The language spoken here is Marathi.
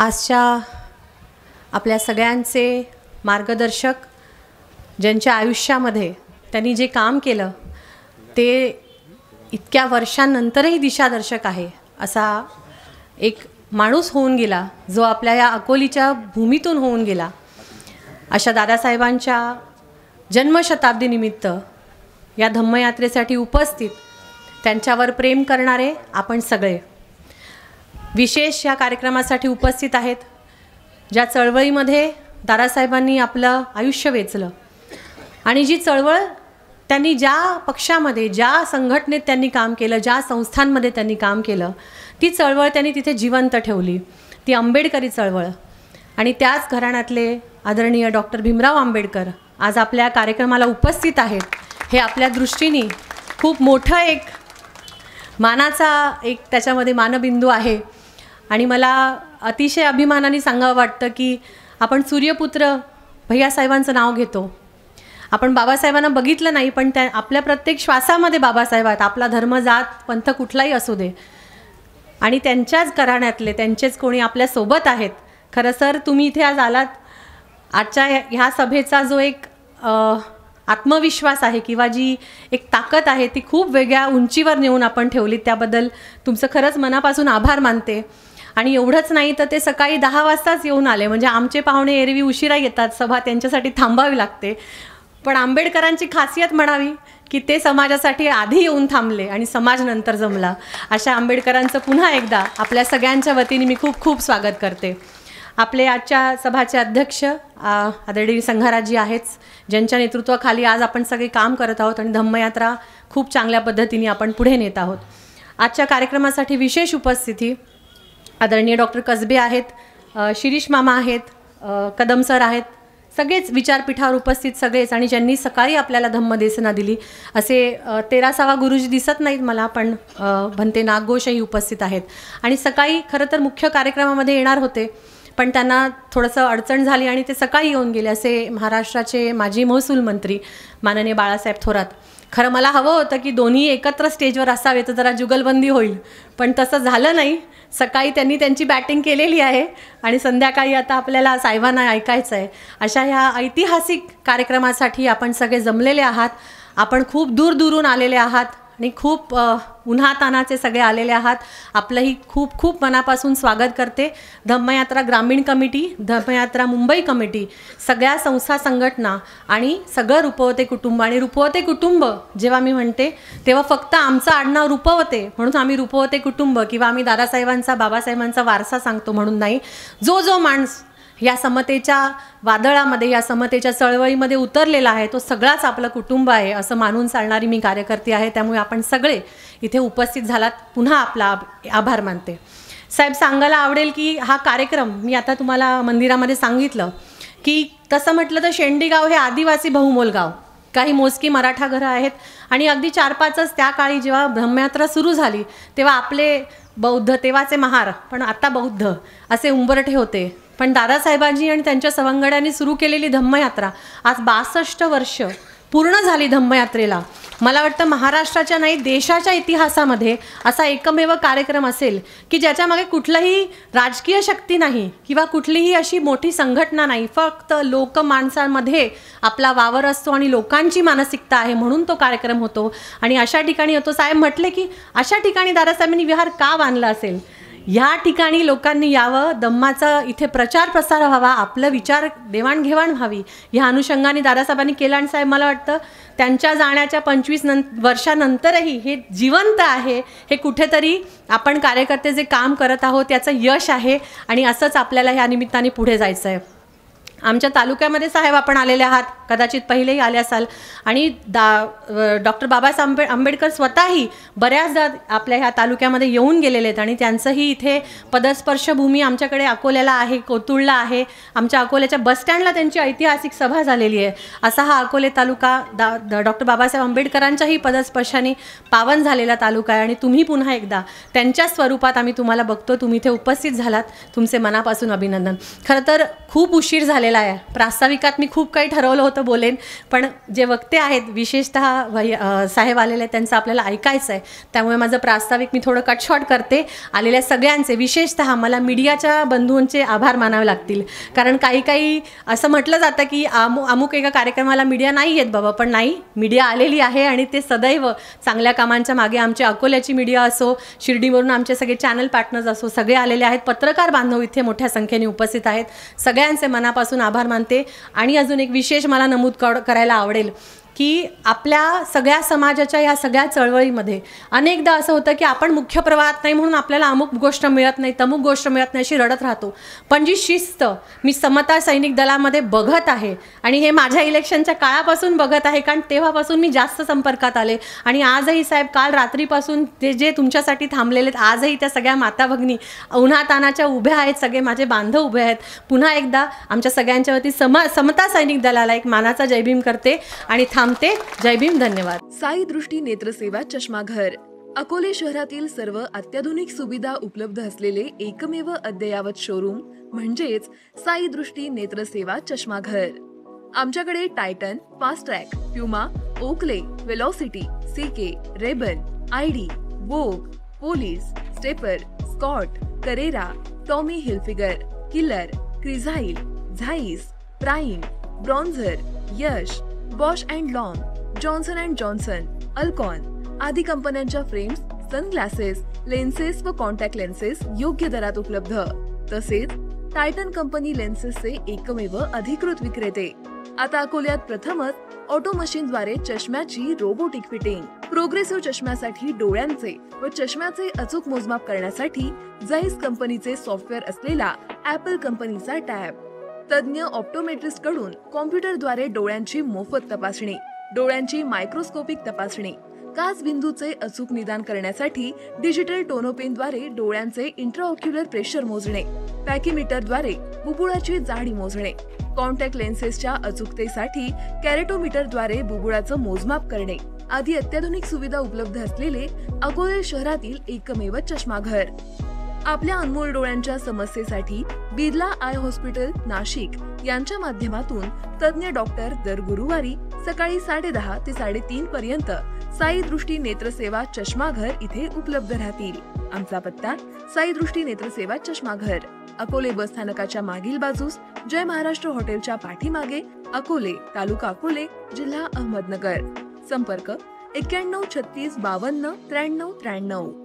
आजच्या आपल्या सगळ्यांचे मार्गदर्शक, ज्यांच्या आयुष्यामध्ये त्यांनी जे काम केलं ते इतक्या वर्षांनंतरही दिशादर्शक आहे, असा एक माणूस होऊन गेला जो आपल्या या अकोलीच्या भूमीतून होऊन गेला. अशा दादासाहेबांच्या जन्मशताब्दीनिमित्त या धम्मयात्रेसाठी उपस्थित, त्यांच्यावर प्रेम करणारे आपण सगळे विशेष या कार्यक्रमासाठी उपस्थित आहेत. ज्या चळवळीमध्ये दादासाहेबांनी आपलं आयुष्य वेचलं आणि जी चळवळ त्यांनी ज्या पक्षामध्ये, ज्या संघटनेत त्यांनी काम केलं, ज्या संस्थांमध्ये त्यांनी काम केलं, ती चळवळ त्यांनी तिथे जिवंत ठेवली, ती आंबेडकरी चळवळ. आणि त्याच घराण्यातले आदरणीय डॉक्टर भीमराव आंबेडकर आज आपल्या कार्यक्रमाला उपस्थित आहेत. हे आपल्या दृष्टीने खूप मोठं एक मानाचा एक त्याच्यामध्ये मानबिंदू आहे. आणि मला अतिशय अभिमानाने सांगावं वाटतं की आपण सूर्यपुत्र भैयासाहेबांचं नाव घेतो. आपण बाबासाहेबांना बघितलं नाही, पण त्या आपल्या प्रत्येक श्वासामध्ये बाबासाहेब आहेत. आपला धर्म, जात, पंथ कुठलाही असू दे. आणि त्यांच्याच घराण्यातले, त्यांचेच कोणी आपल्यासोबत आहेत. खरं सर, तुम्ही इथे आज आलात. आजच्या ह्या सभेचा जो एक आत्मविश्वास आहे किंवा जी एक ताकद आहे ती खूप वेगळ्या उंचीवर नेऊन आपण ठेवली. त्याबद्दल तुमचं खरंच मनापासून आभार मानते. आणि एवढंच नाही तर ते सकाळी 10 वाजताच येऊन आले. म्हणजे आमचे पाहुणे एरवी उशिरा येतात, सभा त्यांच्यासाठी थांबावी लागते. पण आंबेडकरांची खासियत म्हणावी की ते समाजासाठी आधी येऊन थांबले आणि समाज नंतर जमला. अशा आंबेडकरांचं पुन्हा एकदा आपल्या सगळ्यांच्या वतीने मी खूप खूप स्वागत करते. आपले आजच्या सभाचे अध्यक्ष आदरणीय संघाराजी आहेच, ज्यांच्या नेतृत्वाखाली आज आपण सगळे काम करत आहोत आणि धम्मयात्रा खूप चांगल्या पद्धतीने आपण पुढे नेत आहोत. आजच्या कार्यक्रमासाठी विशेष उपस्थिती आदरणीय डॉक्टर कसबे आहेत, शिरीष मामा आहेत, कदम सर आहेत, सगळेच विचारपीठावर उपस्थित सगळेच. आणि ज्यांनी सकाळी आपल्याला धम्मदेसना दिली असे 13वा गुरुजी दिसत नाहीत मला, पण भंते नागघोषही उपस्थित आहेत. आणि सकाळी खरं तर मुख्य कार्यक्रमामध्ये येणार होते, पण त्यांना थोडंसं अडचण झाली आणि ते सकाळी येऊन गेले. असे महाराष्ट्राचे माजी महसूल मंत्री माननीय बाळासाहेब थोरात. खरं मला हवं होतं की दोन्ही एकत्र स्टेजवर असावे तर जरा जुगलबंदी होईल, पण तसं झालं नाही. सकाळी त्यांनी त्यांची बॅटिंग केलेली आहे आणि संध्याकाळी आता आपल्याला साहेबांना ऐकायचं आहे. अशा ह्या ऐतिहासिक कार्यक्रमासाठी आपण सगळे जमलेले आहात. आपण खूप दूरदूरून आलेले आहात आणि खूप उन्हातानाचे सगळे आलेले आहात. आपलंही खूप खूप मनापासून स्वागत करते. धम्मयात्रा ग्रामीण कमिटी, धम्मयात्रा मुंबई कमिटी, सगळ्या संस्था, संघटना आणि सगळं रुपवते कुटुंब. आणि रुपवते कुटुंब जेव्हा मी म्हणते तेव्हा फक्त आमचं आडनाव रुपवते म्हणून आम्ही रुपवते कुटुंब किंवा आम्ही दादासाहेबांचा, बाबासाहेबांचा वारसा सांगतो म्हणून नाही. जो माणूस या समतेच्या वादळामध्ये, या समतेच्या चळवळीमध्ये उतरलेला आहे तो सगळाच आपलं कुटुंब आहे असं मानून चालणारी मी कार्यकर्ती आहे. त्यामुळे आपण सगळे इथे उपस्थित झालात, पुन्हा आपला आभार मानते. साहेब, सांगायला आवडेल की हा कार्यक्रम मी आता तुम्हाला मंदिरामध्ये सांगितलं की तसं म्हटलं तर शेंडीगाव हे आदिवासी बहुमोल गाव, काही मोजकी मराठा घरं आहेत. आणि अगदी 4-5च त्या काळी जेव्हा धम्मयात्रा सुरू झाली तेव्हा आपले बौद्ध, तेव्हाचे महार पण आता बौद्ध असे उंबरठे होते. पण दादासाहेबांनी आणि त्यांच्या सवंगड्यांनी सुरू केलेली धम्मयात्रा आज 62 वर्ष पूर्ण झाली धम्मयात्रेला. मला वाटतं महाराष्ट्राच्या नाही देशाच्या इतिहासामध्ये असा एकमेव कार्यक्रम असेल की ज्याच्यामागे कुठलाही राजकीय शक्ती नाही किंवा कुठलीही अशी मोठी संघटना नाही, फक्त लोक माणसांमध्ये आपला वावर असतो आणि लोकांची मानसिकता आहे म्हणून तो कार्यक्रम होतो. आणि अशा ठिकाणी होतो. साहेब म्हटले की अशा ठिकाणी दादासाहेबांनी विहार का बांधला असेल, ह्या ठिकाणी लोकांनी यावं, धम्माचा इथे प्रचार प्रसार व्हावा, आपलं विचार देवाणघेवाण व्हावी, ह्या अनुषंगाने दादासाहेबांनी केलं. आणि साहेब मला वाटतं त्यांच्या जाण्याच्या 25 वर्षानंतरही हे जिवंत आहे. हे कुठेतरी आपण कार्यकर्ते जे काम करत आहोत याचं यश आहे आणि असंच आपल्याला ह्या निमित्ताने पुढे जायचं आहे. आमच्या तालुक्यामध्ये साहेब आपण आलेले आहात, कदाचित पहिलेही आले असाल. आणि डॉक्टर बाबासाहेब आंबेडकर स्वतःही बऱ्याचदा आपल्या ह्या तालुक्यामध्ये येऊन गेलेले आहेत आणि त्यांचंही इथे पदस्पर्शभूमी आमच्याकडे अकोल्याला आहे, कोतुळला आहे. आमच्या अकोल्याच्या बसस्टँडला त्यांची ऐतिहासिक सभा झालेली आहे. असा हा अकोले तालुका डॉक्टर बाबासाहेब आंबेडकरांच्याही पदस्पर्शाने पावन झालेला तालुका आहे. आणि तुम्ही पुन्हा एकदा त्यांच्या स्वरूपात आम्ही तुम्हाला बघतो, तुम्ही इथे उपस्थित झालात, तुमचे मनापासून अभिनंदन. खरं तर खूप उशीर झालेला झालेला आहे. प्रास्ताविकात मी खूप काही ठरवलं होतं बोलेन, पण जे वक्ते आहेत विशेषतः साहेब आलेले त्यांचं आपल्याला ऐकायचं आहे, त्यामुळे माझं प्रास्ताविक मी थोडं कट शॉर्ट करते. आलेल्या सगळ्यांचे विशेषतः मला मीडियाच्या बंधूंचे आभार मानावे लागतील, कारण काही असं म्हटलं जातं की अमुक एका कार्यक्रमाला मीडिया नाही येत बाबा, पण नाही, मीडिया आलेली आहे आणि ते सदैव चांगल्या कामांच्या मागे. आमच्या अकोल्याची मीडिया असो, शिर्डीवरून आमचे सगळे चॅनल पार्टनर्स असो, सगळे आलेले आहेत. पत्रकार बांधव इथे मोठ्या संख्येने उपस्थित आहेत. सगळ्यांचे मनापासून आभार मानते. आणि अजून एक विशेष मला नमूद करायला आवडेल की आपल्या सगळ्या समाजाच्या या सगळ्या चळवळीमध्ये अनेकदा असं होतं की आपण मुख्य प्रवाहात नाही म्हणून आपल्याला अमुक गोष्ट मिळत नाही, तमुक गोष्ट मिळत नाही, अशी रडत राहतो. पण जी शिस्त मी समता सैनिक दलामध्ये बघत आहे, आणि हे माझ्या इलेक्शनच्या काळापासून बघत आहे, कारण तेव्हापासून मी जास्त संपर्कात आले. आणि आजही साहेब, काल रात्रीपासून ते जे तुमच्यासाठी थांबलेले आहेत, आजही त्या सगळ्या माता भगिनी उन्हातानाच्या उभ्या आहेत, सगळे माझे बांधव उभे आहेत. पुन्हा एकदा आमच्या सगळ्यांच्या वती समता सैनिक दलाला एक मानाचा जय भीम करते आणि थांबते. जय भीम, धन्यवाद. साई दृष्टी नेत्रसेवा चष्माघर, अकोले शहरातील सर्व अत्याधुनिक सुविधा उपलब्ध असलेले एकमेव अद्ययावत शोरूम म्हणजेच साई दृष्टी नेत्रसेवा चष्माघर. आमच्याकडे Titan, Fastrack, Puma, Oakley, Velocity, CK, Ray Ban, ID, Vogue, Police, Stepper, Scott, Carrera, Tommy Hilfiger, Killer, Crizal, Zeiss, Prime, Bronzer, Yash, Bausch and Lomb, Johnson and Johnson, Alcon आदी कंपन्यांच्या फ्रेम्स, सनग्लासेस, लेन्सेस व कॉन्टॅक्ट लेन्सेस योग्य दरात उपलब्ध. तसेच टायटन कंपनी लेन्सेसचे एकमेव अधिकृत विक्रेते. आता अकोल्यात प्रथमच ऑटो मशीनद्वारे चष्म्याची रोबोटिक फिटिंग. प्रोग्रेसिव्ह चष्म्यासाठी डोळ्यांचे व चष्म्याचे अचूक मोजमाप करण्यासाठी जाईस कंपनीचे सॉफ्टवेअर असलेला ऍपल कंपनीचा टॅब. तज्ञ ऑप्टोमेट्रिस्ट कडून कॉम्प्युटरद्वारे डोळ्यांची मोफत तपासणी, डोळ्यांची मायक्रोस्कोपिक तपासणी, काच बिंदूचे अचूक निदान करण्यासाठी डिजिटल टोनोपेनद्वारे डोळ्यांचे इंट्राऑक्युलर प्रेशर मोजणे, पॅकीमीटरद्वारे बुबुळाची जाडी मोजणे, कॉन्टॅक्ट लेन्सेसच्या अचूकतेसाठी कॅरेटोमीटरद्वारे बुबुळाचं मोजमाप करणे आदी अत्याधुनिक सुविधा उपलब्ध असलेले अकोले शहरातील एकमेव चष्माघर. आपल्या अनमोल डोळ्यांच्या समस्येसाठी बिर्ला आय हॉस्पिटल नाशिक यांच्या माध्यमातून तज्ञ डॉक्टर दर गुरुवारी सकाळी 10:30 ते 3:30 पर्यंत साई दृष्टी नेत्रसेवा चष्माघर इथे उपलब्ध राहतील. आमचा पत्ता साई दृष्टी नेत्रसेवा चष्माघर, अकोले बस स्थानकाच्या मागील बाजूस, जय महाराष्ट्र हॉटेलच्या पाठीमागे, अकोले, तालुका अकोले, जिल्हा अहमदनगर. संपर्क 91 36 52 93 93.